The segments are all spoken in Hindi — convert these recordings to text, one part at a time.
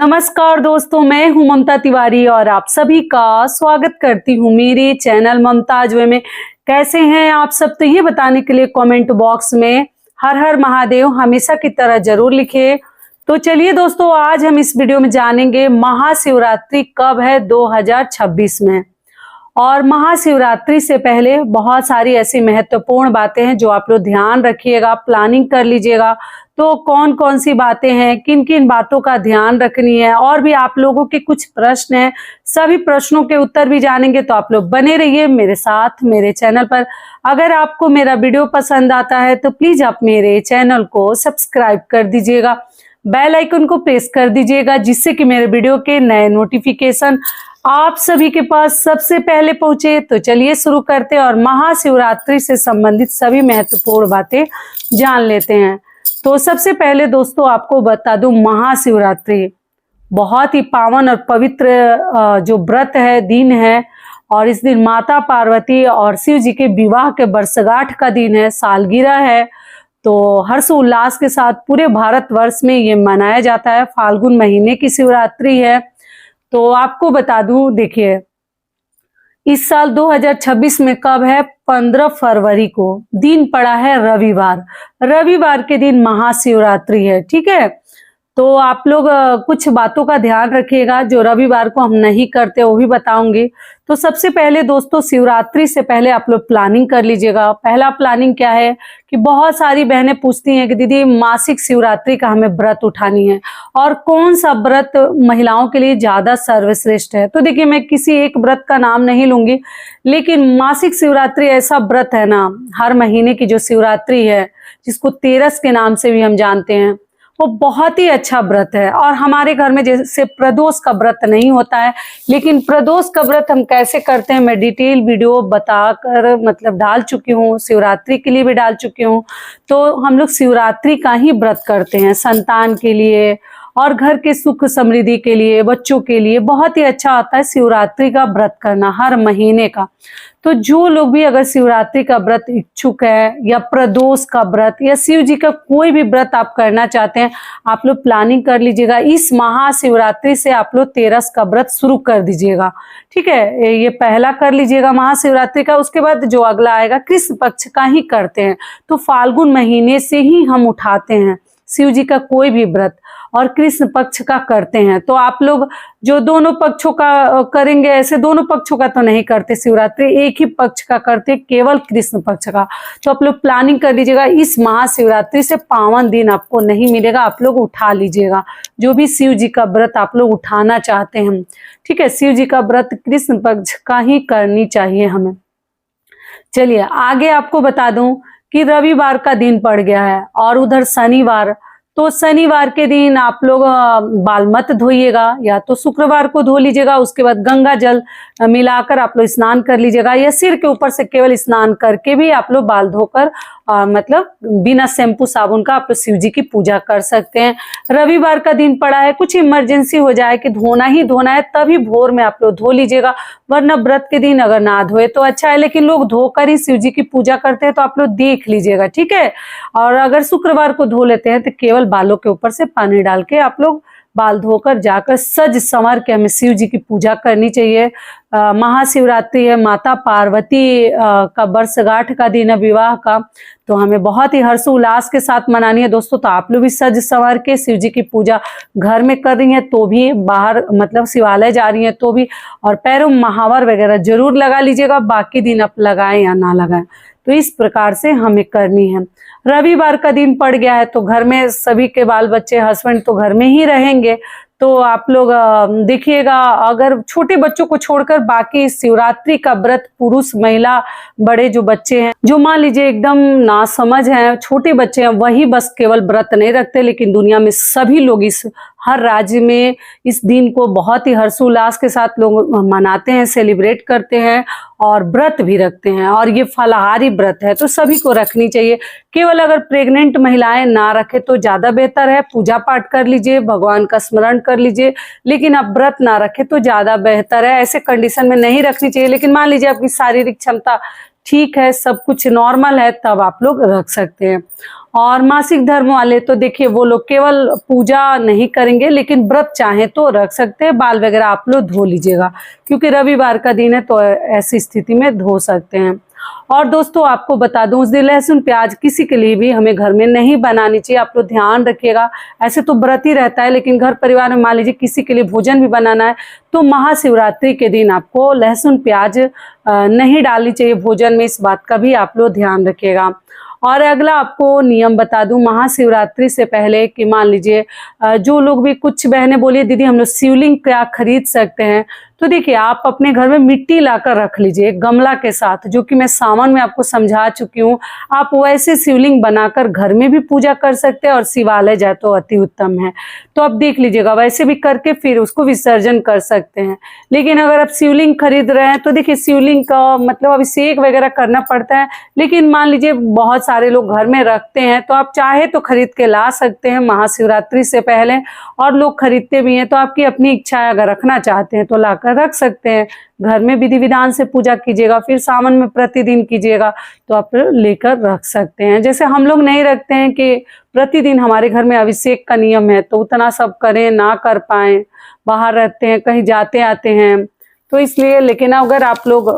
नमस्कार दोस्तों, मैं हूं ममता तिवारी और आप सभी का स्वागत करती हूं मेरे चैनल ममताज वे में। कैसे हैं आप सब, तो ये बताने के लिए कमेंट बॉक्स में हर हर महादेव हमेशा की तरह जरूर लिखिए। तो चलिए दोस्तों, आज हम इस वीडियो में जानेंगे महाशिवरात्रि कब है 2026 में। और महाशिवरात्रि से पहले बहुत सारी ऐसी महत्वपूर्ण बातें हैं जो आप लोग ध्यान रखिएगा, प्लानिंग कर लीजिएगा। तो कौन कौन सी बातें हैं, किन किन बातों का ध्यान रखनी है, और भी आप लोगों के कुछ प्रश्न हैं, सभी प्रश्नों के उत्तर भी जानेंगे। तो आप लोग बने रहिए मेरे साथ मेरे चैनल पर। अगर आपको मेरा वीडियो पसंद आता है तो प्लीज आप मेरे चैनल को सब्सक्राइब कर दीजिएगा, बेल आइकन को प्रेस कर दीजिएगा, जिससे कि मेरे वीडियो के नए नोटिफिकेशन आप सभी के पास सबसे पहले पहुंचे। तो चलिए शुरू करते हैं और महाशिवरात्रि से संबंधित सभी महत्वपूर्ण बातें जान लेते हैं। तो सबसे पहले दोस्तों आपको बता दूं, महाशिवरात्रि बहुत ही पावन और पवित्र जो व्रत है, दिन है। और इस दिन माता पार्वती और शिव जी के विवाह के वर्षगांठ का दिन है, सालगिरह है। तो हर्ष उल्लास के साथ पूरे भारतवर्ष में ये मनाया जाता है। फाल्गुन महीने की शिवरात्रि है। तो आपको बता दूं, देखिए इस साल 2026 में कब है, 15 फरवरी को दिन पड़ा है रविवार। रविवार के दिन महाशिवरात्रि है, ठीक है। तो आप लोग कुछ बातों का ध्यान रखिएगा जो रविवार को हम नहीं करते, वो भी बताऊंगी। तो सबसे पहले दोस्तों, शिवरात्रि से पहले आप लोग प्लानिंग कर लीजिएगा। पहला प्लानिंग क्या है कि बहुत सारी बहनें पूछती हैं कि दीदी मासिक शिवरात्रि का हमें व्रत उठानी है और कौन सा व्रत महिलाओं के लिए ज्यादा सर्वश्रेष्ठ है। तो देखिए, मैं किसी एक व्रत का नाम नहीं लूंगी, लेकिन मासिक शिवरात्रि ऐसा व्रत है ना, हर महीने की जो शिवरात्रि है, जिसको तेरस के नाम से भी हम जानते हैं, वो बहुत ही अच्छा व्रत है। और हमारे घर में जैसे प्रदोष का व्रत नहीं होता है, लेकिन प्रदोष का व्रत हम कैसे करते हैं मैं डिटेल वीडियो बताकर मतलब डाल चुकी हूँ, शिवरात्रि के लिए भी डाल चुकी हूँ। तो हम लोग शिवरात्रि का ही व्रत करते हैं, संतान के लिए और घर के सुख समृद्धि के लिए, बच्चों के लिए बहुत ही अच्छा होता है शिवरात्रि का व्रत करना हर महीने का। तो जो लोग भी अगर शिवरात्रि का व्रत इच्छुक है, या प्रदोष का व्रत, या शिव जी का कोई भी व्रत आप करना चाहते हैं, आप लोग प्लानिंग कर लीजिएगा। इस महाशिवरात्रि से आप लोग तेरस का व्रत शुरू कर दीजिएगा, ठीक है। ये पहला कर लीजिएगा महाशिवरात्रि का। उसके बाद जो अगला आएगा कृष्ण पक्ष का ही करते हैं। तो फाल्गुन महीने से ही हम उठाते हैं शिव जी का कोई भी व्रत, और कृष्ण पक्ष का करते हैं। तो आप लोग जो दोनों पक्षों का करेंगे, ऐसे दोनों पक्षों का तो नहीं करते शिवरात्रि, एक ही पक्ष का करते, केवल कृष्ण पक्ष का। तो आप लोग प्लानिंग कर लीजिएगा। इस महाशिवरात्रि से पावन दिन आपको नहीं मिलेगा, आप लोग उठा लीजिएगा जो भी शिव जी का व्रत आप लोग उठाना चाहते हैं, ठीक है। शिव जी का व्रत कृष्ण पक्ष का ही करनी चाहिए हमें। चलिए आगे आपको बता दूं कि रविवार का दिन पड़ गया है और उधर शनिवार। तो शनिवार के दिन आप लोग बाल मत धोइएगा, या तो शुक्रवार को धो लीजिएगा। उसके बाद गंगा जल मिलाकर आप लोग स्नान कर लीजिएगा, या सिर के ऊपर से केवल स्नान करके भी आप लोग बाल धोकर मतलब बिना शैम्पू साबुन का आप लोग शिव जी की पूजा कर सकते हैं। रविवार का दिन पड़ा है, कुछ इमरजेंसी हो जाए कि धोना ही धोना है, तभी भोर में आप लोग धो लीजिएगा, वरना व्रत के दिन अगर ना धोए तो अच्छा है। लेकिन लोग धोकर ही शिव जी की पूजा करते हैं, तो आप लोग देख लीजिएगा, ठीक है। और अगर शुक्रवार को धो लेते हैं तो केवल बालों के ऊपर से पानी डाल के आप लोग बाल धोकर जाकर सज संवर के हमें शिव जी की पूजा करनी चाहिए। महाशिवरात्रि है, माता पार्वती का वर्षगांठ का दिन है, विवाह का। तो हमें बहुत ही हर्ष उल्लास के साथ मनानी है दोस्तों। तो आप लोग भी सज संवर के शिव जी की पूजा घर में कर रही हैं तो भी, बाहर मतलब शिवालय जा रही हैं तो भी, और पैरों में महावर वगैरह जरूर लगा लीजिएगा। बाकी दिन आप लगाएं या ना लगाएं, तो इस प्रकार से हमें करनी है। रविवार का दिन पड़ गया है तो घर में सभी के बाल बच्चे, हस्बैंड तो घर में ही रहेंगे। तो आप लोग देखिएगा, अगर छोटे बच्चों को छोड़कर बाकी शिवरात्रि का व्रत पुरुष, महिला, बड़े जो बच्चे हैं, जो मान लीजिए एकदम नासमझ हैं, छोटे बच्चे हैं, वही बस केवल व्रत नहीं रखते, लेकिन दुनिया में सभी लोग इस हर राज्य में इस दिन को बहुत ही हर्षोल्लास के साथ लोग मनाते हैं, सेलिब्रेट करते हैं और व्रत भी रखते हैं। और ये फलाहारी व्रत है तो सभी को रखनी चाहिए। केवल अगर प्रेग्नेंट महिलाएं ना रखे तो ज्यादा बेहतर है। पूजा पाठ कर लीजिए, भगवान का स्मरण कर लीजिए, लेकिन आप व्रत ना रखे तो ज्यादा बेहतर है। ऐसे कंडीशन में नहीं रखनी चाहिए। लेकिन मान लीजिए आपकी शारीरिक क्षमता ठीक है, सब कुछ नॉर्मल है, तब आप लोग रख सकते हैं। और मासिक धर्म वाले तो देखिए वो लोग केवल पूजा नहीं करेंगे, लेकिन व्रत चाहे तो रख सकते हैं। बाल वगैरह आप लोग धो लीजिएगा, क्योंकि रविवार का दिन है, तो ऐसी स्थिति में धो सकते हैं। और दोस्तों आपको बता दूं, उस दिन लहसुन प्याज किसी के लिए भी हमें घर में नहीं बनानी चाहिए। आप लोग ध्यान रखिएगा। ऐसे तो व्रत ही रहता है, लेकिन घर परिवार में मान लीजिए किसी के लिए भोजन भी बनाना है, तो महाशिवरात्रि के दिन आपको लहसुन प्याज नहीं डालनी चाहिए भोजन में। इस बात का भी आप लोग ध्यान रखिएगा। और अगला आपको नियम बता दूं, महाशिवरात्रि से पहले कि मान लीजिए जो लोग भी, कुछ बहनें बोलिए दीदी हम लोग शिवलिंग क्या खरीद सकते हैं, तो देखिए आप अपने घर में मिट्टी लाकर रख लीजिए गमला के साथ, जो कि मैं सावन में आपको समझा चुकी हूँ। आप वैसे शिवलिंग बनाकर घर में भी पूजा कर सकते हैं, और शिवालय जाए तो अति उत्तम है। तो आप देख लीजिएगा, वैसे भी करके फिर उसको विसर्जन कर सकते हैं। लेकिन अगर आप शिवलिंग खरीद रहे हैं तो देखिए शिवलिंग का मतलब अभिषेक वगैरह करना पड़ता है, लेकिन मान लीजिए बहुत सारे लोग घर में रखते हैं, तो आप चाहे तो खरीद के ला सकते हैं महाशिवरात्रि से पहले। और लोग खरीदते भी हैं, तो आपकी अपनी इच्छा है, अगर रखना चाहते हैं तो लाकर रख सकते हैं। घर में विधि विधान से पूजा कीजिएगा, फिर सावन में प्रतिदिन कीजिएगा, तो आप लेकर रख सकते हैं। जैसे हम लोग नहीं रखते हैं कि प्रतिदिन हमारे घर में अभिषेक का नियम है, तो उतना सब करें ना कर पाए, बाहर रहते हैं, कहीं जाते आते हैं, तो इसलिए। लेकिन अगर आप लोग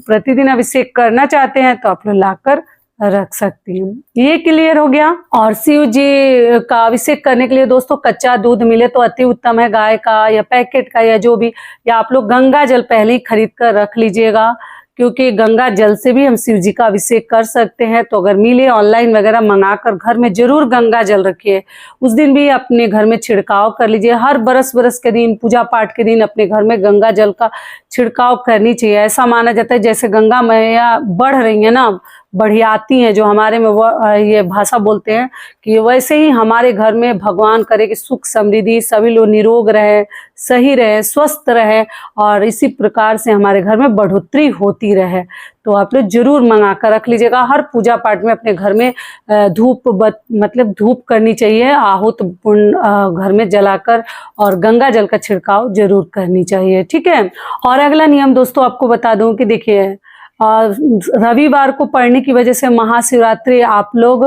प्रतिदिन अभिषेक करना चाहते हैं तो आप लोग लाकर रख सकती हैं। ये क्लियर हो गया। और शिव जी का अभिषेक करने के लिए दोस्तों कच्चा दूध मिले तो अति उत्तम है, गाय का या पैकेट का या जो भी, या आप लोग गंगा जल पहले ही खरीद कर रख लीजिएगा, क्योंकि गंगा जल से भी हम शिव जी का अभिषेक कर सकते हैं। तो अगर मिले ऑनलाइन वगैरह मंगाकर घर में जरूर गंगा जल रखिए। उस दिन भी अपने घर में छिड़काव कर लीजिए। हर बरस के दिन, पूजा पाठ के दिन अपने घर में गंगा जल का छिड़काव करनी चाहिए। ऐसा माना जाता है जैसे गंगा मैया बढ़ रही है ना, बढ़ियाती हैं, जो हमारे में वो ये भाषा बोलते हैं, कि वैसे ही हमारे घर में भगवान करे कि सुख समृद्धि, सभी लोग निरोग रहे, सही रहे, स्वस्थ रहे, और इसी प्रकार से हमारे घर में बढ़ोतरी होती रहे। तो आप लोग जरूर मंगा कर रख लीजिएगा। हर पूजा पाठ में अपने घर में मतलब धूप करनी चाहिए, आहूत घर में जलाकर, और गंगा जल का छिड़काव जरूर करनी चाहिए। ठीक है। और अगला नियम दोस्तों आपको बता दूं कि देखिए रविवार को पड़ने की वजह से महाशिवरात्रि आप लोग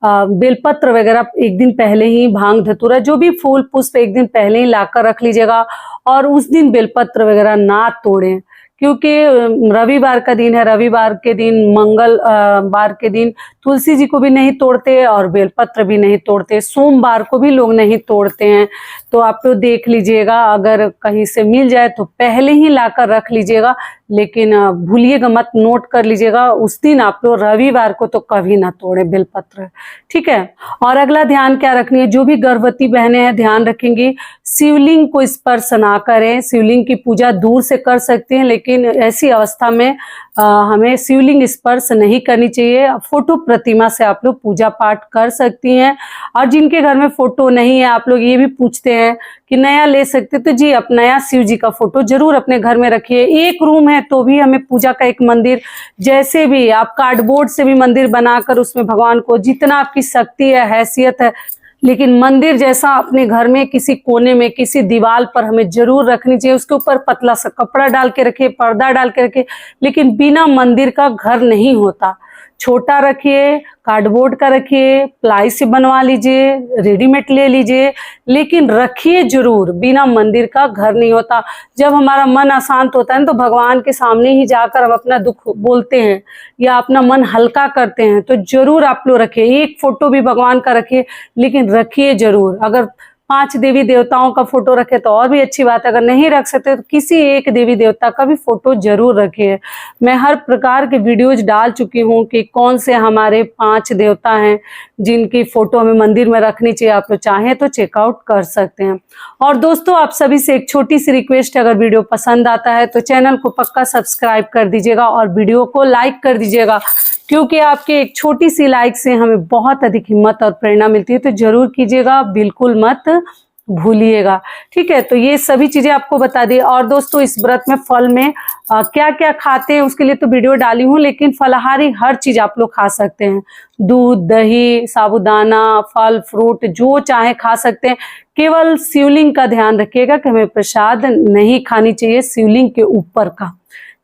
बेलपत्र वगैरह एक दिन पहले ही, भांग धतूरा जो भी फूल पुष्प एक दिन पहले ही लाकर रख लीजिएगा। और उस दिन बेलपत्र वगैरह ना तोड़ें, क्योंकि रविवार का दिन है। रविवार के दिन, मंगलवार के दिन तुलसी जी को भी नहीं तोड़ते और बेलपत्र भी नहीं तोड़ते। सोमवार को भी लोग नहीं तोड़ते हैं। तो आप लोग देख लीजिएगा, अगर कहीं से मिल जाए तो पहले ही लाकर रख लीजिएगा, लेकिन भूलिएगा मत, नोट कर लीजिएगा, उस दिन आप लोग रविवार को तो कभी ना तोड़े बेलपत्र। ठीक है। और अगला ध्यान क्या रखनी है, जो भी गर्भवती बहनें हैं ध्यान रखेंगी, शिवलिंग को स्पर्श ना करें। शिवलिंग की पूजा दूर से कर सकते हैं, लेकिन ऐसी अवस्था में हमें शिवलिंग स्पर्श नहीं करनी चाहिए। फोटो प्रतिमा से आप लोग पूजा पाठ कर सकती हैं। और जिनके घर में फोटो नहीं है, आप लोग ये भी पूछते हैं कि नया ले सकते, तो जी आप नया शिव जी का फोटो जरूर अपने घर में रखिए। एक रूम है तो भी हमें पूजा का एक मंदिर, जैसे भी आप कार्डबोर्ड से भी मंदिर बनाकर उसमें भगवान को, जितना आपकी शक्ति है, हैसियत है, लेकिन मंदिर जैसा अपने घर में किसी कोने में, किसी दीवार पर हमें जरूर रखनी चाहिए। उसके ऊपर पतला सा कपड़ा डाल के रखिए, पर्दा डाल के रखिए, लेकिन बिना मंदिर का घर नहीं होता। छोटा रखिए, कार्डबोर्ड का रखिए, प्लाई से बनवा लीजिए, रेडीमेड ले लीजिए, लेकिन रखिए जरूर। बिना मंदिर का घर नहीं होता। जब हमारा मन अशांत होता है ना, तो भगवान के सामने ही जाकर हम अपना दुख बोलते हैं या अपना मन हल्का करते हैं। तो जरूर आप लोग रखिए। एक फोटो भी भगवान का रखिए, लेकिन रखिए जरूर। अगर 5 देवी देवताओं का फोटो रखे तो और भी अच्छी बात है। अगर नहीं रख सकते तो किसी एक देवी देवता का भी फोटो जरूर रखिए। मैं हर प्रकार के वीडियोज डाल चुकी हूँ कि कौन से हमारे 5 देवता हैं जिनकी फोटो हमें मंदिर में रखनी चाहिए। आप लोग चाहें तो चेकआउट कर सकते हैं। और दोस्तों आप सभी से एक छोटी सी रिक्वेस्ट है, अगर वीडियो पसंद आता है तो चैनल को पक्का सब्सक्राइब कर दीजिएगा और वीडियो को लाइक कर दीजिएगा, क्योंकि आपके एक छोटी सी लाइक से हमें बहुत अधिक हिम्मत और प्रेरणा मिलती है। तो जरूर कीजिएगा, बिल्कुल मत भूलिएगा। ठीक है। तो ये सभी चीजें आपको बता दी। और दोस्तों इस व्रत में फल में क्या क्या खाते हैं उसके लिए तो वीडियो डाली हूँ, लेकिन फलाहारी हर चीज आप लोग खा सकते हैं। दूध, दही, साबूदाना, फल, फ्रूट जो चाहे खा सकते हैं। केवल शिवलिंग का ध्यान रखिएगा कि हमें प्रसाद नहीं खानी चाहिए शिवलिंग के ऊपर का।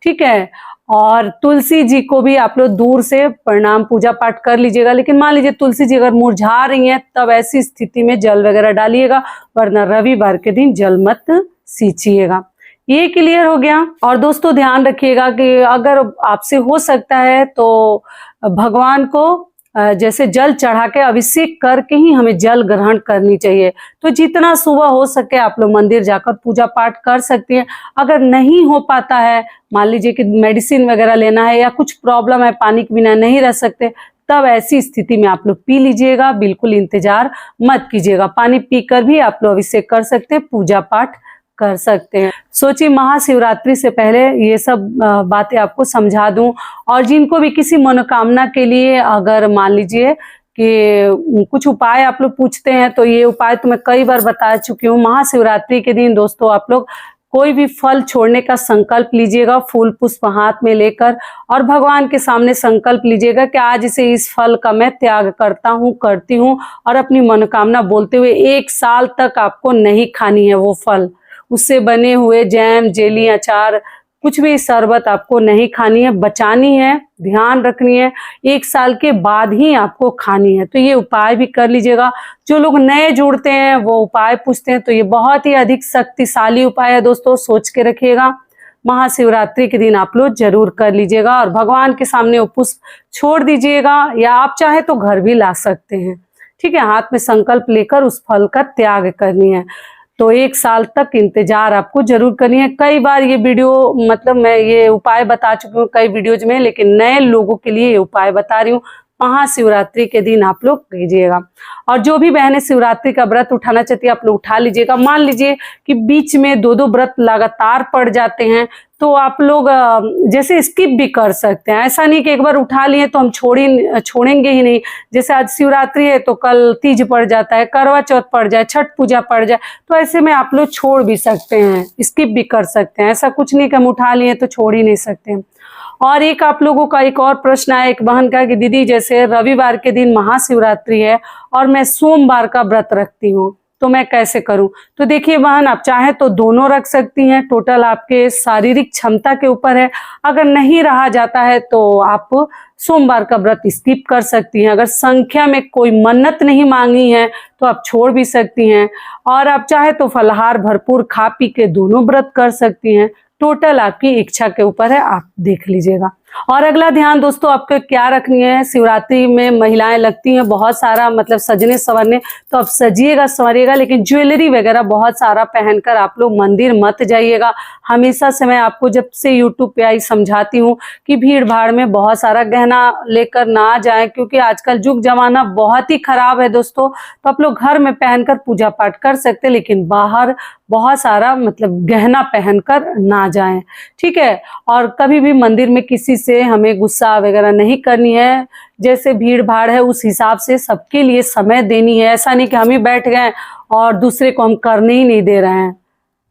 ठीक है। और तुलसी जी को भी आप लोग दूर से प्रणाम पूजा पाठ कर लीजिएगा। लेकिन मान लीजिए तुलसी जी अगर मुरझा रही हैं तब ऐसी स्थिति में जल वगैरह डालिएगा, वरना रविवार के दिन जल मत सींचिएगा। ये क्लियर हो गया। और दोस्तों ध्यान रखिएगा कि अगर आपसे हो सकता है तो भगवान को जैसे जल चढ़ा के अभिषेक करके ही हमें जल ग्रहण करनी चाहिए। तो जितना सुबह हो सके आप लोग मंदिर जाकर पूजा पाठ कर सकती हैं। अगर नहीं हो पाता है, मान लीजिए कि मेडिसिन वगैरह लेना है या कुछ प्रॉब्लम है, पानी के बिना नहीं रह सकते, तब ऐसी स्थिति में आप लोग पी लीजिएगा, बिल्कुल इंतजार मत कीजिएगा। पानी पीकर भी आप लोग अभिषेक कर सकते हैं, पूजा पाठ कर सकते हैं। सोचिए महाशिवरात्रि से पहले ये सब बातें आपको समझा दूं। और जिनको भी किसी मनोकामना के लिए अगर मान लीजिए कि कुछ उपाय आप लोग पूछते हैं, तो ये उपाय तो मैं कई बार बता चुकी हूँ। महाशिवरात्रि के दिन दोस्तों आप लोग कोई भी फल छोड़ने का संकल्प लीजिएगा, फूल पुष्प हाथ में लेकर, और भगवान के सामने संकल्प लीजिएगा कि आज से इस फल का मैं त्याग करता हूँ, करती हूँ, और अपनी मनोकामना बोलते हुए 1 साल तक आपको नहीं खानी है वो फल। उससे बने हुए जैम, जेली, अचार, कुछ भी शरबत आपको नहीं खानी है, बचानी है, ध्यान रखनी है। 1 साल के बाद ही आपको खानी है। तो ये उपाय भी कर लीजिएगा। जो लोग नए जुड़ते हैं वो उपाय पूछते हैं, तो ये बहुत ही अधिक शक्तिशाली उपाय है दोस्तों, सोच के रखिएगा। महाशिवरात्रि के दिन आप लोग जरूर कर लीजिएगा और भगवान के सामने वो पुष्प छोड़ दीजिएगा, या आप चाहे तो घर भी ला सकते हैं। ठीक है, हाथ में संकल्प लेकर उस फल का त्याग करनी है। तो 1 साल तक इंतजार आपको जरूर करनी है। कई बार ये वीडियो मतलब मैं ये उपाय बता चुकी हूँ कई वीडियोज में, लेकिन नए लोगों के लिए ये उपाय बता रही हूँ। महाशिवरात्रि के दिन आप लोग कीजिएगा। और जो भी बहनें शिवरात्रि का व्रत उठाना चाहती है आप लोग उठा लीजिएगा। मान लीजिए कि बीच में 2-2 व्रत लगातार पड़ जाते हैं, तो आप लोग जैसे स्किप भी कर सकते हैं। ऐसा नहीं कि एक बार उठा लिए तो हम छोड़ेंगे ही नहीं। जैसे आज शिवरात्रि है तो कल तीज पड़ जाता है, करवा चौथ पड़ जाए, छठ पूजा पड़ जाए, तो ऐसे में आप लोग छोड़ भी सकते हैं, स्किप भी कर सकते हैं। ऐसा कुछ नहीं कि हम उठा लिए तो छोड़ ही नहीं सकते हैं। और एक आप लोगों का एक और प्रश्न आया एक बहन का कि दीदी जैसे रविवार के दिन महाशिवरात्रि है और मैं सोमवार का व्रत रखती हूँ, तो मैं कैसे करूं? तो देखिए बहन, आप चाहे तो दोनों रख सकती हैं, टोटल आपके शारीरिक क्षमता के ऊपर है। अगर नहीं रहा जाता है तो आप सोमवार का व्रत स्किप कर सकती हैं। अगर संख्या में कोई मन्नत नहीं मांगी है तो आप छोड़ भी सकती हैं। और आप चाहे तो फलाहार भरपूर खा पी के दोनों व्रत कर सकती हैं। टोटल आपकी इच्छा के ऊपर है, आप देख लीजिएगा। और अगला ध्यान दोस्तों आपको क्या रखनी है, शिवरात्रि में महिलाएं लगती हैं बहुत सारा मतलब सजने संवरने, तो आप सजिएगा संवरिएगा, लेकिन ज्वेलरी वगैरह बहुत सारा पहनकर आप लोग मंदिर मत जाइएगा। हमेशा से मैं आपको जब से यूट्यूब पे आई समझाती हूँ कि भीड़ भाड़ में बहुत सारा गहना लेकर ना जाए, क्योंकि आजकल युग जमाना बहुत ही खराब है दोस्तों। तो आप लोग घर में पहनकर पूजा पाठ कर सकते हैं, लेकिन बाहर बहुत सारा मतलब गहना पहनकर ना जाएं। ठीक है, और कभी भी मंदिर में किसी से हमें गुस्सा वगैरह नहीं करनी है। जैसे भीड़ भाड़ है उस हिसाब से सबके लिए समय देनी है। ऐसा नहीं कि हम ही बैठ गए और दूसरे को हम करने ही नहीं दे रहे हैं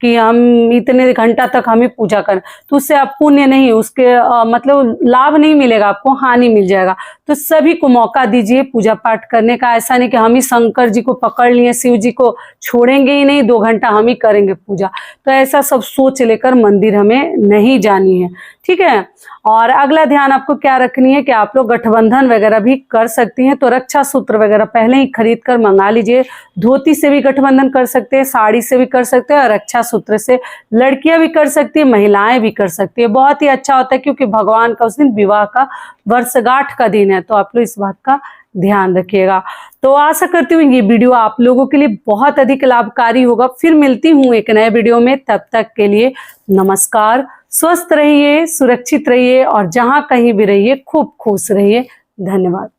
कि हम इतने घंटा तक हम ही पूजा करें, तो उससे आप पुण्य नहीं, उसके मतलब लाभ नहीं मिलेगा, आपको हानि मिल जाएगा। तो सभी को मौका दीजिए पूजा पाठ करने का। ऐसा नहीं कि हम ही शंकर जी को पकड़ लिए, शिव जी को छोड़ेंगे ही नहीं, 2 घंटा हम ही करेंगे पूजा। तो ऐसा सब सोच लेकर मंदिर हमें नहीं जानी है। ठीक है, और अगला ध्यान आपको क्या रखनी है कि आप लोग गठबंधन वगैरह भी कर सकती हैं। तो रक्षा सूत्र वगैरह पहले ही खरीद कर मंगा लीजिए। धोती से भी गठबंधन कर सकते हैं, साड़ी से भी कर सकते हैं, और रक्षा सूत्र से लड़कियां भी कर सकती है, महिलाएं भी कर सकती है। बहुत ही अच्छा होता है, क्योंकि भगवान का उस दिन विवाह का वर्षगांठ का दिन है। तो आप लोग इस बात का ध्यान रखिएगा। तो आशा करती हूँ ये वीडियो आप लोगों के लिए बहुत अधिक लाभकारी होगा। फिर मिलती हूँ एक नए वीडियो में, तब तक के लिए नमस्कार। स्वस्थ रहिए, सुरक्षित रहिए, और जहां कहीं भी रहिए खूब खुश रहिए। धन्यवाद।